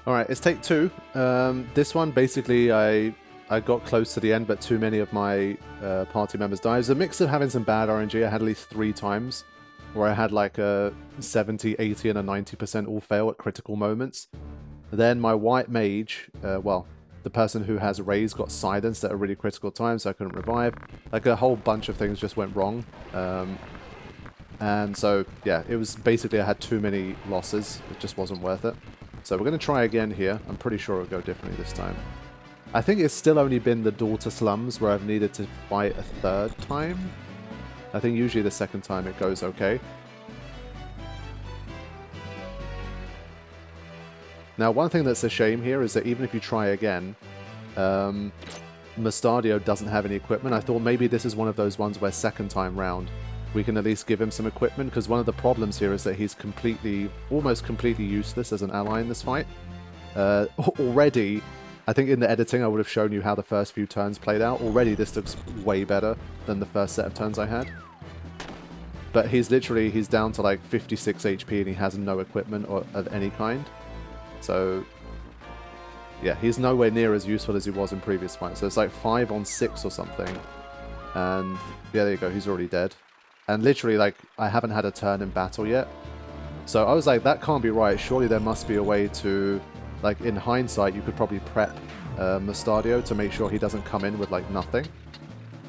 Alright, it's take two. This one, basically, I got close to the end, but too many of my party members died. It was a mix of having some bad RNG. I had at least 3 times where I had like a 70, 80, and a 90% all fail at critical moments. Then my white mage, well, the person who has raised got silenced at a really critical time, so I couldn't revive. Like, a whole bunch of things just went wrong. And so, yeah, it was basically I had too many losses. It just wasn't worth it. So we're going to try again here. I'm pretty sure it'll go differently this time. I think it's still only been the Daughter Slums where I've needed to fight a 3rd time. I think usually the 2nd time it goes okay. Now, one thing that's a shame here is that even if you try again, Mustadio doesn't have any equipment. I thought maybe this is one of those ones where 2nd time round we can at least give him some equipment, because one of the problems here is that he's almost completely useless as an ally in this fight. Already, I think in the editing I would have shown you how the first few turns played out. Already this looks way better than the first set of turns I had. But he's down to like 56 HP and he has no equipment of any kind. So, yeah, he's nowhere near as useful as he was in previous fights. So it's like 5 on 6 or something. And, yeah, there you go, he's already dead. And literally, like, I haven't had a turn in battle yet. So I was like, that can't be right. Surely there must be a way to, like, in hindsight, you could probably prep Mustadio to make sure he doesn't come in with, like, nothing.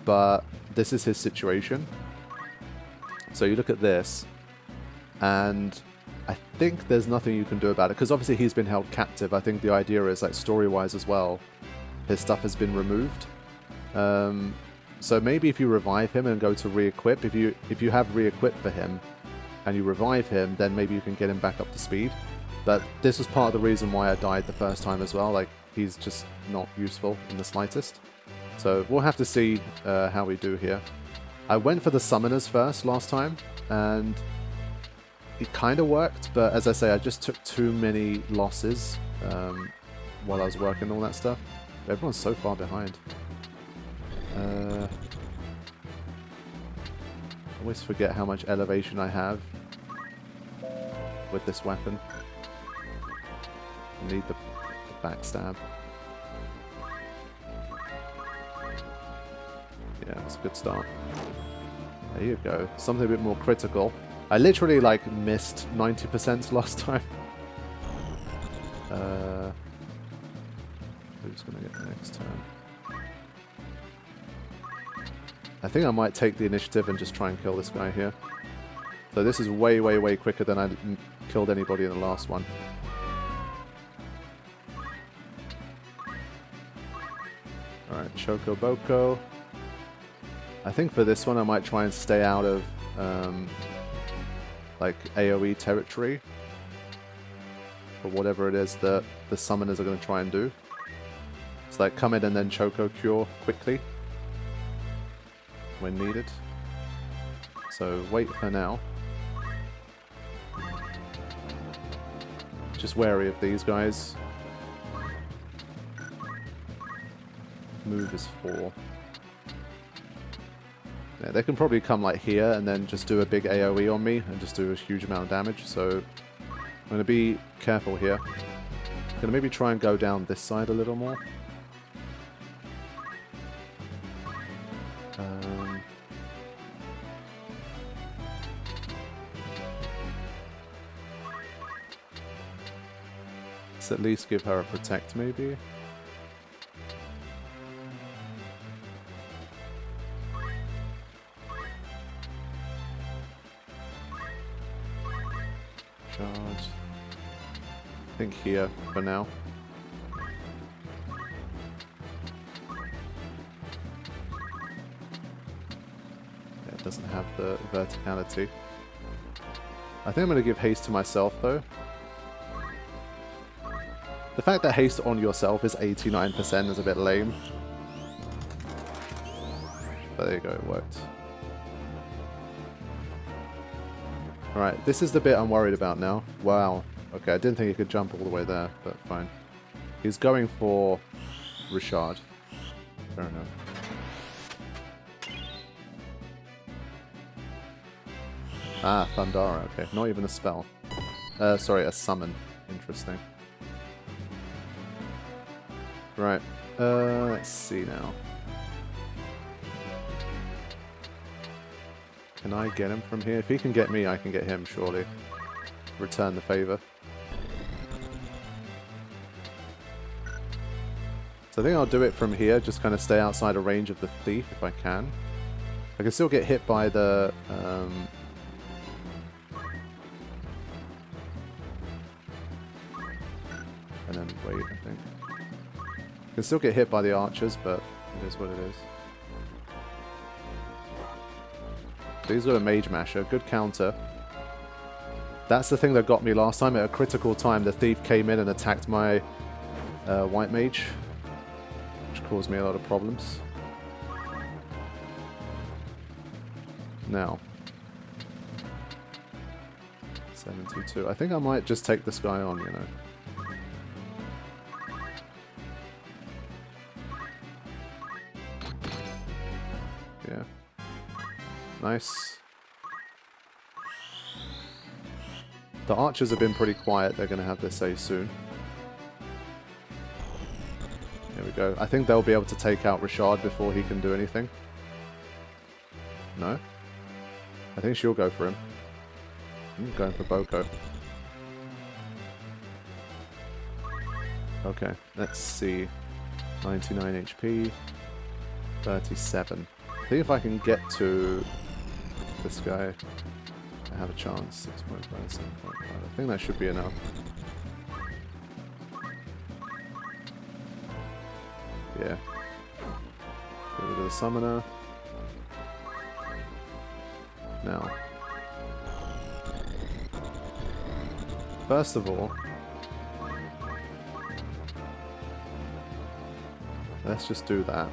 But this is his situation. So you look at this, and I think there's nothing you can do about it, because obviously he's been held captive. I think the idea is, like, story-wise as well, his stuff has been removed. So maybe if you revive him and go to re-equip, if you have re-equip for him and you revive him, then maybe you can get him back up to speed. But this was part of the reason why I died the first time as well. Like, he's just not useful in the slightest. So we'll have to see how we do here. I went for the summoners first last time, and it kind of worked, but as I say, I just took too many losses while I was working all that stuff. Everyone's so far behind. I always forget how much elevation I have with this weapon. I need the backstab. Yeah, it's a good start. There you go. Something a bit more critical. I literally, like, missed 90% last time. Who's going to get the next turn? I think I might take the initiative and just try and kill this guy here. So this is way, way, way quicker than I killed anybody in the last one. Alright, Choco Boko. I think for this one I might try and stay out of like AoE territory, or whatever it is that the summoners are going to try and do. It's like come in and then Choco Cure quickly when needed. So wait for now. Just wary of these guys. Move is 4. Yeah, they can probably come like here and then just do a big AoE on me and just do a huge amount of damage. So I'm going to be careful here. I'm going to maybe try and go down this side a little more. Let's at least give her a protect maybe. Charge. I think here for now. Yeah, it doesn't have the verticality. I think I'm going to give haste to myself though. The fact that haste on yourself is 89% is a bit lame. But there you go, it worked. Alright, this is the bit I'm worried about now. Wow. Okay, I didn't think he could jump all the way there, but fine. He's going for Richard. Fair enough. Ah, Thundara, okay. Not even a spell. Sorry, a summon. Interesting. Right. Let's see now. Can I get him from here? If he can get me, I can get him, surely. Return the favor. So I think I'll do it from here, just kind of stay outside of range of the thief if I can. I can still get hit by the... and then wait, I think. I can still get hit by the archers, but it is what it is. He's got a mage masher, good counter. That's the thing that got me last time. At a critical time, the thief came in and attacked my white mage, which caused me a lot of problems. Now, 722. I think I might just take this guy on, you know. Yeah. Nice. The archers have been pretty quiet. They're going to have their say soon. There we go. I think they'll be able to take out Richard before he can do anything. No? I think she'll go for him. I'm going for Boko. Okay, let's see. 99 HP. 37. I think if I can get to this guy, I have a chance. 6.5, 7.5. I think that should be enough. Yeah. Get rid of the summoner. Now. First of all, let's just do that.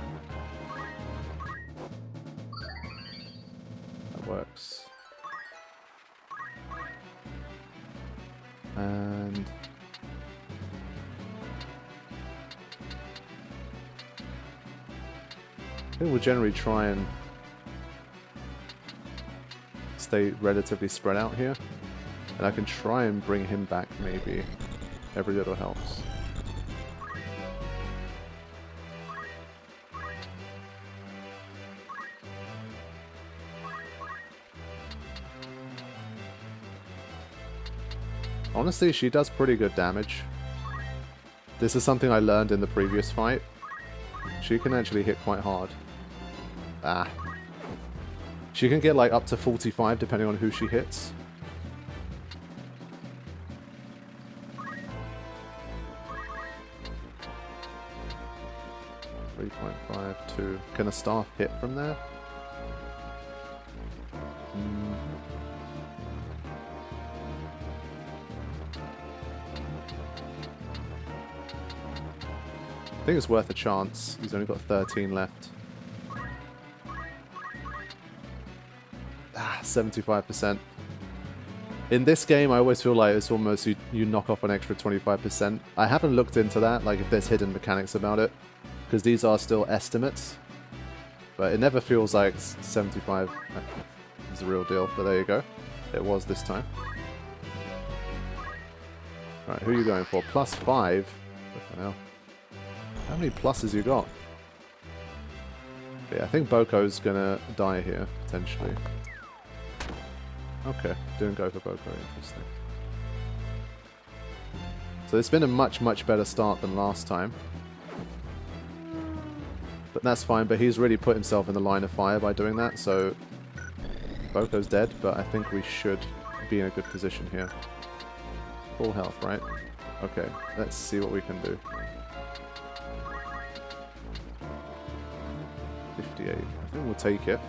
That works. And I think we'll generally try and stay relatively spread out here. And I can try and bring him back, maybe. Every little helps. Honestly, she does pretty good damage. This is something I learned in the previous fight. She can actually hit quite hard. Ah. She can get like up to 45 depending on who she hits. Can a staff hit from there? I think it's worth a chance. He's only got 13 left. 75%. In this game, I always feel like it's almost you knock off an extra 25%. I haven't looked into that, like if there's hidden mechanics about it, because these are still estimates. But it never feels like 75 is the real deal, but there you go. It was this time. Right, who are you going for? +5? Fucking hell. How many pluses you got? Yeah, I think Boko's gonna die here, potentially. Okay, didn't go for Boko, interesting. So it's been a much, much better start than last time. But that's fine, but he's really put himself in the line of fire by doing that, so Boko's dead, but I think we should be in a good position here. Full health, right? Okay, let's see what we can do. 58. I think we'll take it.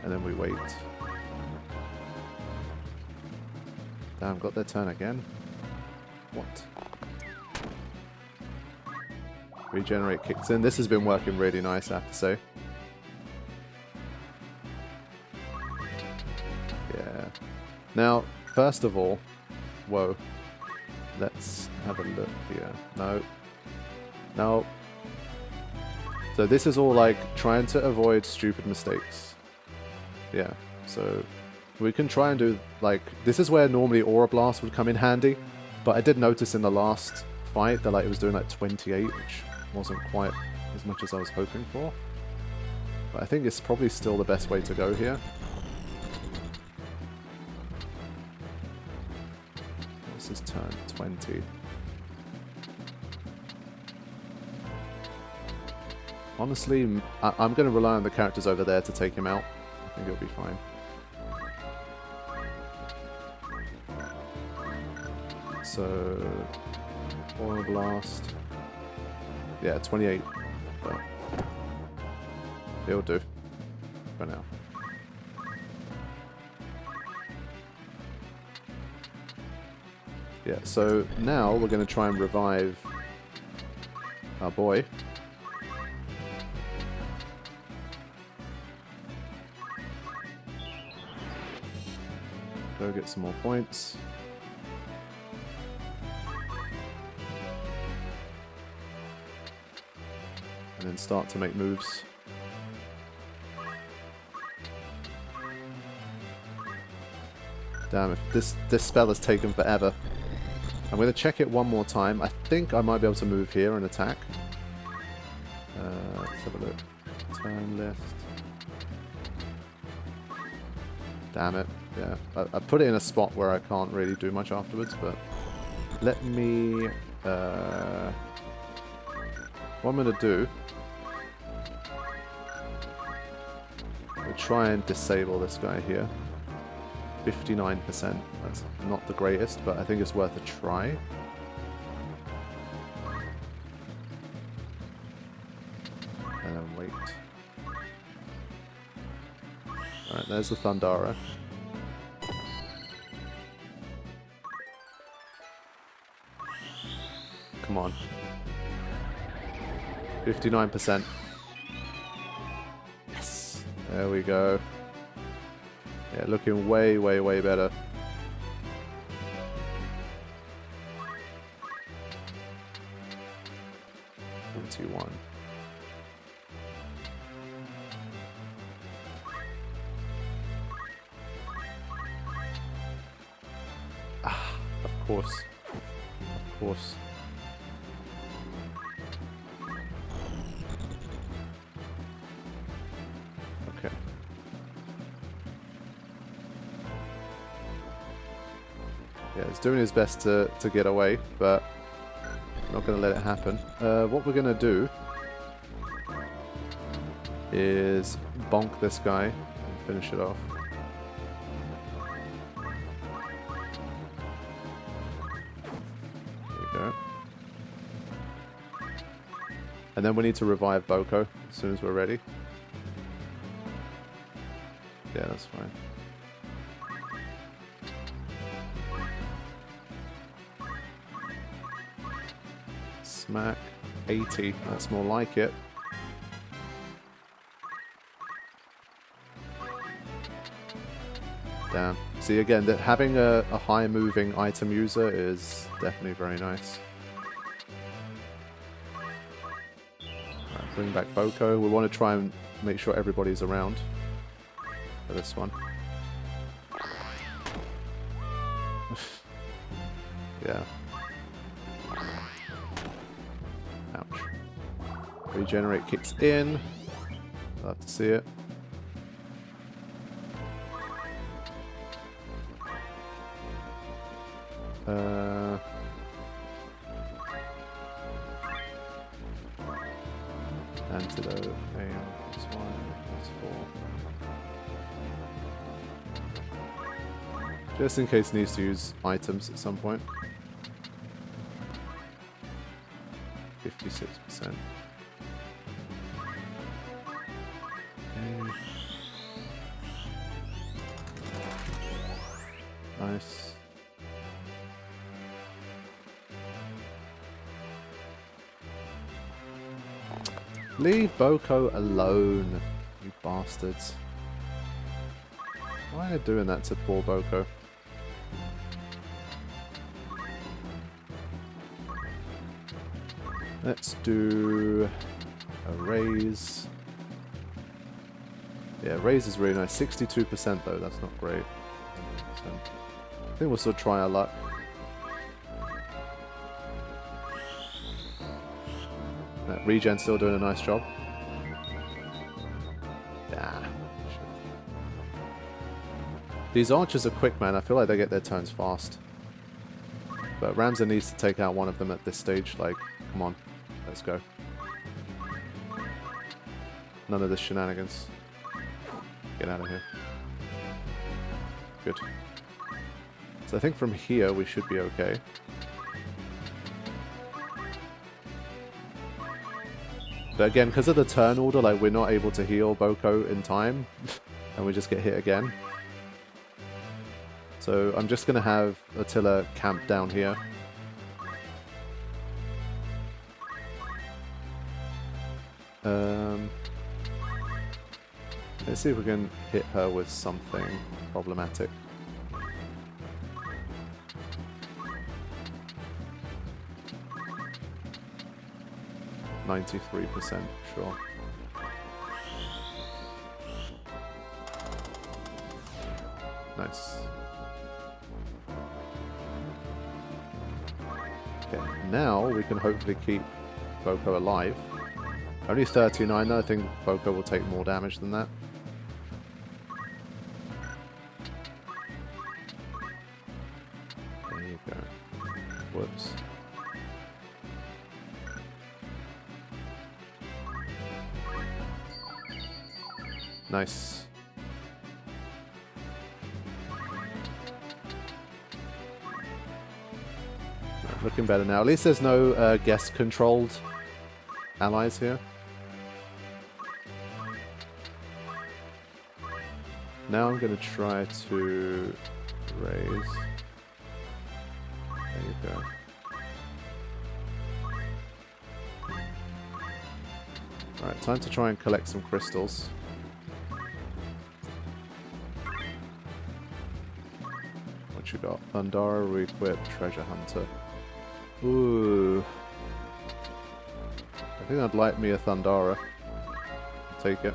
And then we wait. Damn, got their turn again? What? Regenerate kicks in. This has been working really nice, I have to say. Yeah. Now, first of all, whoa. Let's have a look here. No. No. So this is all like trying to avoid stupid mistakes. Yeah. So we can try and do like, this is where normally Aura Blast would come in handy. But I did notice in the last fight that like it was doing like 28, which wasn't quite as much as I was hoping for. But I think it's probably still the best way to go here. This is turn 20. Honestly, I'm going to rely on the characters over there to take him out. I think it'll be fine. So, Aura Blast. Yeah, 28. But it'll do for now. Yeah, so now we're going to try and revive our boy. Go get some more points. And then start to make moves. Damn, if this spell has taken forever. I'm going to check it one more time. I think I might be able to move here and attack. Let's have a look. Turn list. Damn it. Yeah, I put it in a spot where I can't really do much afterwards, but let me... what I'm going to do... I'll try and disable this guy here. 59%. That's not the greatest, but I think it's worth a try. And then wait. Alright, there's the Thundara. Come on. 59%. Yes! There we go. Yeah, looking way, way, way better. One. Ah, of course. Of course. Okay. Yeah, he's doing his best to get away, but not going to let it happen. What we're going to do is bonk this guy and finish it off. There we go. And then we need to revive Boko as soon as we're ready. Yeah, that's fine. Smack. 80. That's more like it. Damn. See, again, that having a high moving item user is definitely very nice. Right, bring back Boko. We want to try and make sure everybody's around for this one. Yeah. Ouch. Regenerate kicks in. Love to see it. Antidote, AM, +1, +4. Just in case it needs to use items at some point. 56%. Okay. Nice. Leave Boko alone, you bastards. Why are they doing that to poor Boko? Let's do a raise. Yeah, raise is really nice. 62% though, that's not great. 100%. I think we'll still try our luck. Regen's still doing a nice job. Ah, shit. These archers are quick, man. I feel like they get their turns fast. But Ramza needs to take out one of them at this stage. Like, come on. Let's go. None of this shenanigans. Get out of here. Good. So I think from here we should be okay. But again, because of the turn order, like, we're not able to heal Boko in time. And we just get hit again. So I'm just going to have Attila camp down here. Let's see if we can hit her with something problematic. %, sure. Nice. Okay, now we can hopefully keep Boko alive. Only 39 though, I think Boko will take more damage than that. There you go. Whoops. Nice. Looking better now. At least there's no guest-controlled allies here. Now I'm going to try to raise. There you go. Alright, time to try and collect some crystals. What you got? Thundara, Re-equip, Treasure Hunter. Ooh. I think I'd like me a Thundara. Take it.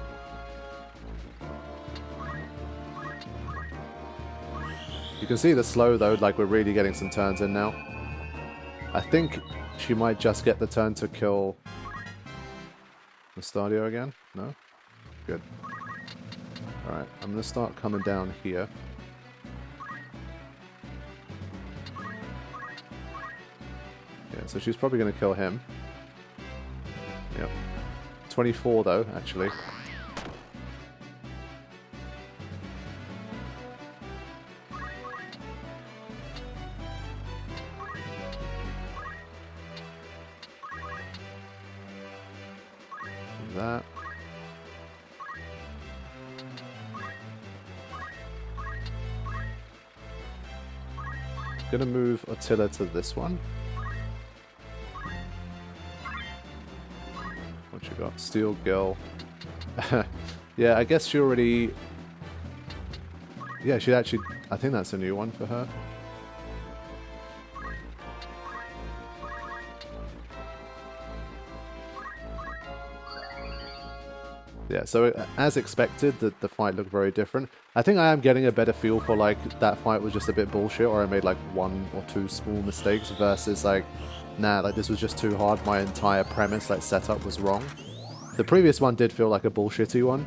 You can see the slow though, like we're really getting some turns in now. I think she might just get the turn to kill Mustadio again. No? Good. Alright, I'm going to start coming down here. Yeah, so she's probably going to kill him. Yep. 24 though, actually. That. Gonna move Attila to this one. What you got? Steel Girl. Yeah, I guess she already... Yeah, she actually... I think that's a new one for her. Yeah, so as expected, the fight looked very different. I think I am getting a better feel for, like, that fight was just a bit bullshit, or I made, like, 1 or 2 small mistakes, versus, like, nah, like, this was just too hard, my entire premise, like, setup was wrong. The previous one did feel like a bullshitty one,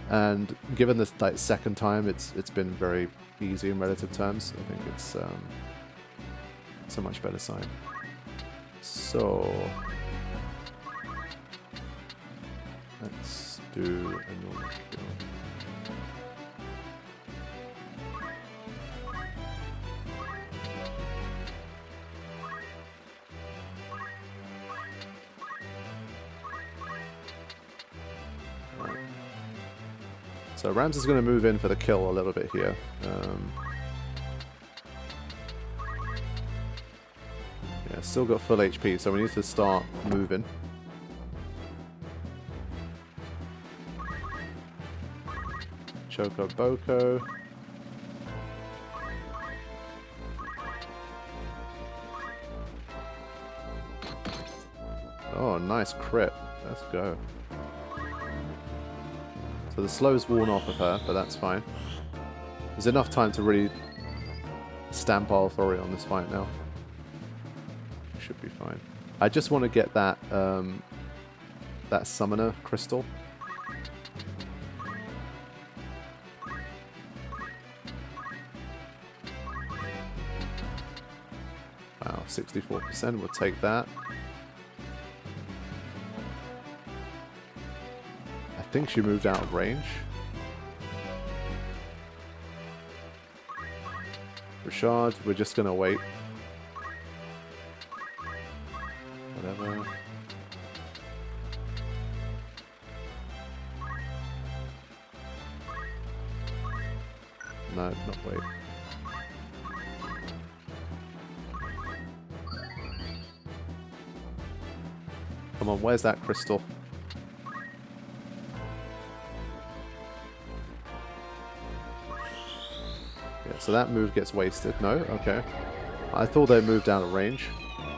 and given this, like, second time, it's been very easy in relative terms. I think it's a much better sign. So... let's do a normal skill. Right. So Rams is going to move in for the kill a little bit here. Yeah, still got full HP, so we need to start moving. Choco Boko. Oh, nice crit. Let's go. So the slow's worn off of her, but that's fine. There's enough time to really stamp our authority on this fight now. Should be fine. I just want to get that that summoner crystal. Wow, 64%, we'll take that. I think she moved out of range. Richard, we're just gonna wait. Whatever. No, not wait. Come on, where's that crystal? Yeah, so that move gets wasted. No? Okay. I thought they moved out of range.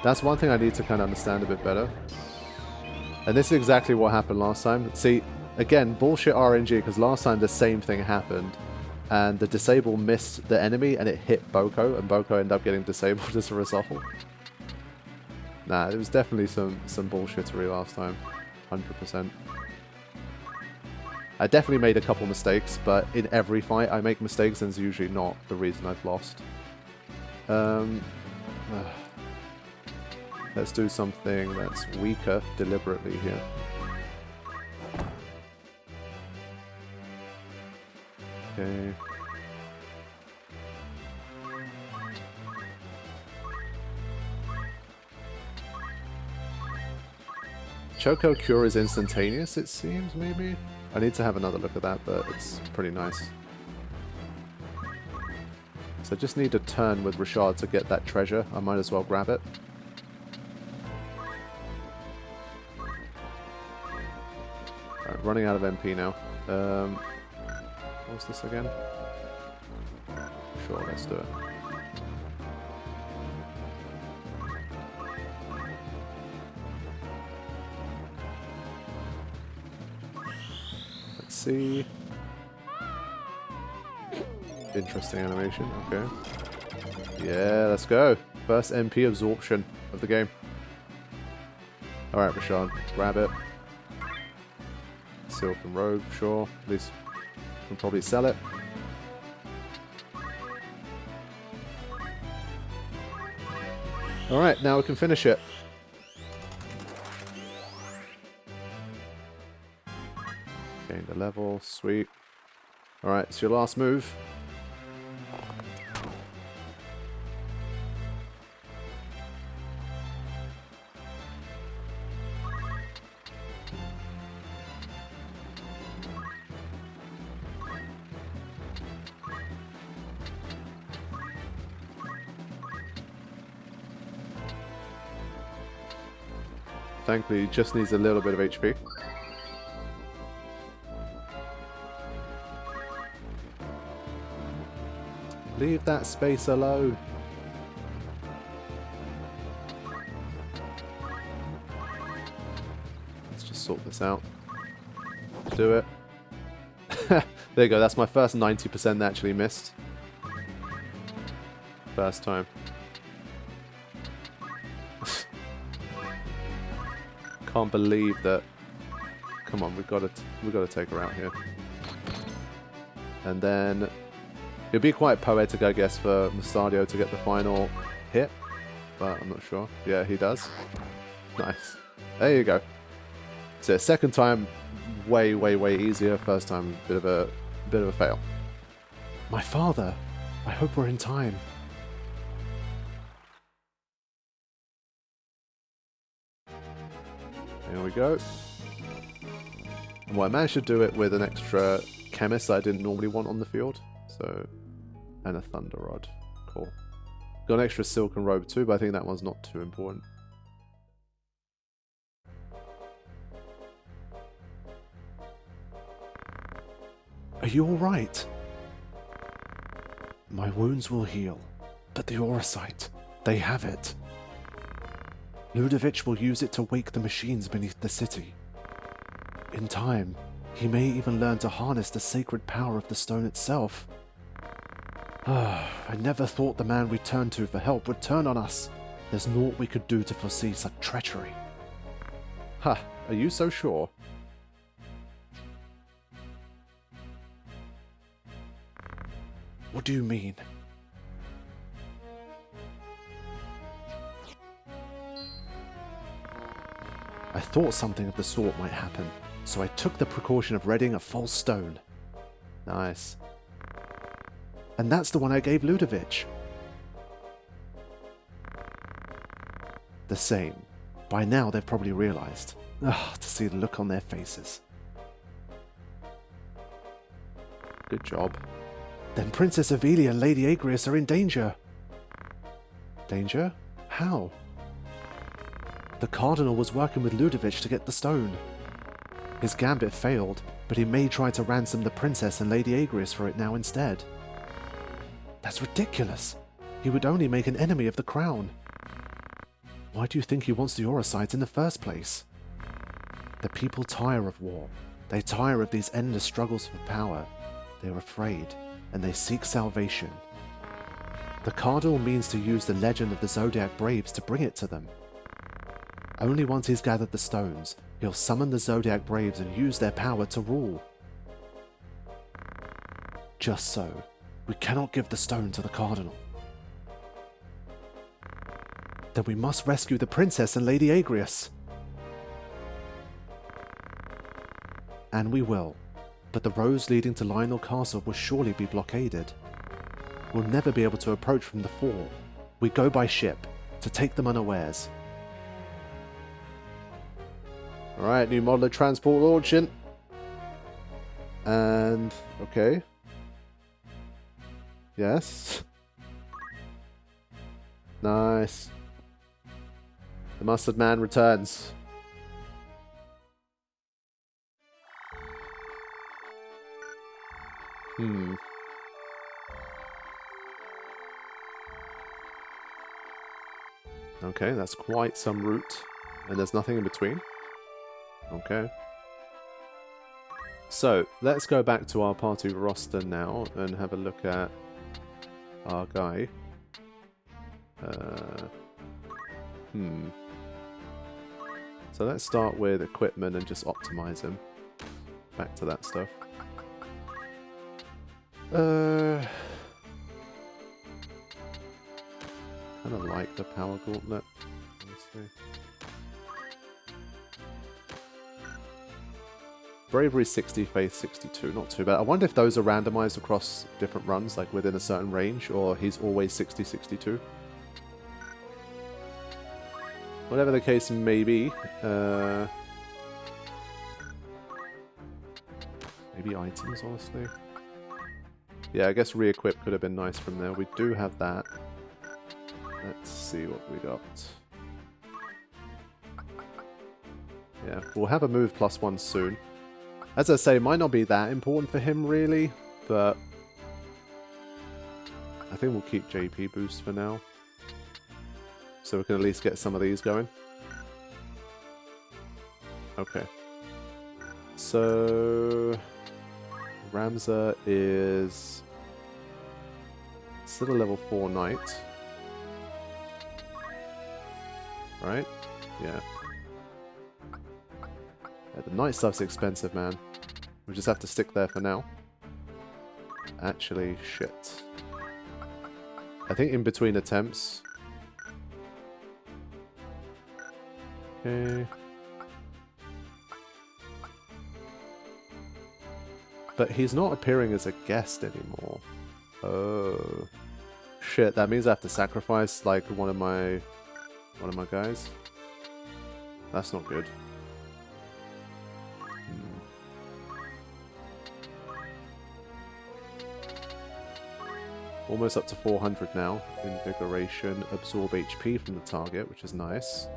That's one thing I need to kind of understand a bit better. And this is exactly what happened last time. See, again, bullshit RNG, because last time the same thing happened. And the disable missed the enemy, and it hit Boko, and Boko ended up getting disabled as a result. Nah, it was definitely some bullshittery last time. 100%. I definitely made a couple mistakes, but in every fight I make mistakes, and it's usually not the reason I've lost. Let's do something that's weaker deliberately here. Okay. Choco Cure is instantaneous, it seems, maybe? I need to have another look at that, but it's pretty nice. So I just need a turn with Richard to get that treasure. I might as well grab it. Alright, running out of MP now. What's this again? Sure, let's do it. Let's see. Interesting animation, okay. Yeah, let's go. First MP absorption of the game. Alright, Richard, grab it. Silken Robe, sure. At least we can probably sell it. Alright, now we can finish it. Gained a level, sweet. Alright, it's your last move. Thankfully, he just needs a little bit of HP. Leave that space alone. Let's just sort this out. Do it. There you go, that's my first 90% that actually missed. First time. Can't believe that. Come on, we've got to take her out here. And then it'd be quite poetic, I guess, for Mustadio to get the final hit, but I'm not sure. Yeah, he does. Nice. There you go. So second time, way easier. First time, bit of a fail. My father. I hope we're in time. There we go. Well, I managed to do it with an extra chemist that I didn't normally want on the field. So, and a thunder rod. Cool. Got an extra silken robe too, but I think that one's not too important. Are you alright? My wounds will heal, but the aura sight, they have it. Ludovic will use it to wake the machines beneath the city. In time, he may even learn to harness the sacred power of the stone itself. I never thought the man we turned to for help would turn on us. There's naught we could do to foresee such treachery. Ha! Are you so sure? What do you mean? I thought something of the sort might happen, so I took the precaution of readying a false stone. Nice. And that's the one I gave Ludovic. The same. By now they've probably realized. Ugh, to see the look on their faces. Good job. Then Princess Avelia and Lady Agrias are in danger. Danger? How? The Cardinal was working with Ludovic to get the stone. His gambit failed, but he may try to ransom the Princess and Lady Agrias for it now instead. That's ridiculous. He would only make an enemy of the crown. Why do you think he wants the Orosites in the first place? The people tire of war. They tire of these endless struggles for power. They're afraid, and they seek salvation. The Cardinal means to use the legend of the Zodiac Braves to bring it to them. Only once he's gathered the stones, he'll summon the Zodiac Braves and use their power to rule. Just so, we cannot give the stone to the Cardinal. Then we must rescue the Princess and Lady Agrias. And we will. But the roads leading to Lionel Castle will surely be blockaded. We'll never be able to approach from the fort. We go by ship, to take them unawares. Alright, new model of transport launching. And, okay. Yes. Nice. The Mustard Man returns. Okay, that's quite some route. And there's nothing in between. Okay. So, let's go back to our party roster now and have a look at our guy. So let's start with equipment and just optimize him. Back to that stuff. Kind of like the power gauntlet, honestly. Bravery 60, Faith 62, not too bad. I wonder if those are randomized across different runs, like within a certain range, or he's always 60, 62. Whatever the case may be, maybe items, honestly. Yeah, I guess re-equip could have been nice from there. We do have that. Let's see what we got. Yeah, we'll have a move +1 soon. As I say, it might not be that important for him, really, but I think we'll keep JP boost for now. So we can at least get some of these going. Okay. So Ramza is still a level 4 knight. Right? Yeah. The knight stuff's expensive, man. We just have to stick there for now. Actually, shit. I think in between attempts. Okay. But he's not appearing as a guest anymore. Oh. Shit, that means I have to sacrifice, like, one of my guys. That's not good. Almost up to 400 now. Invigoration, absorb HP from the target, which is nice.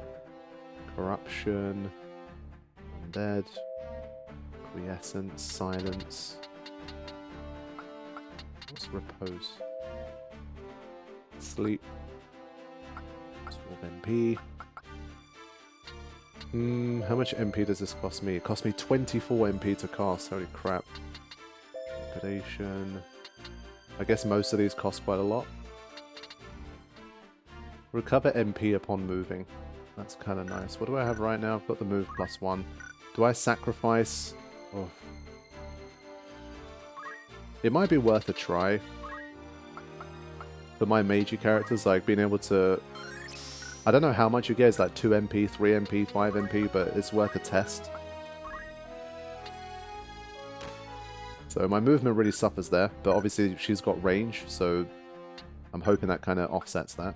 Corruption, undead, quiescence, silence. What's repose? Sleep. Absorb MP. How much MP does this cost me? It cost me 24 MP to cast, holy crap. Trepidation. I guess most of these cost quite a lot. Recover MP upon moving. That's kind of nice. What do I have right now? I've got the move +1. Do I sacrifice? Oh. It might be worth a try. For my Meiji characters, like being able to... I don't know how much you get. It's like 2 MP, 3 MP, 5 MP, but it's worth a test. So my movement really suffers there, but obviously she's got range, so I'm hoping that kind of offsets that.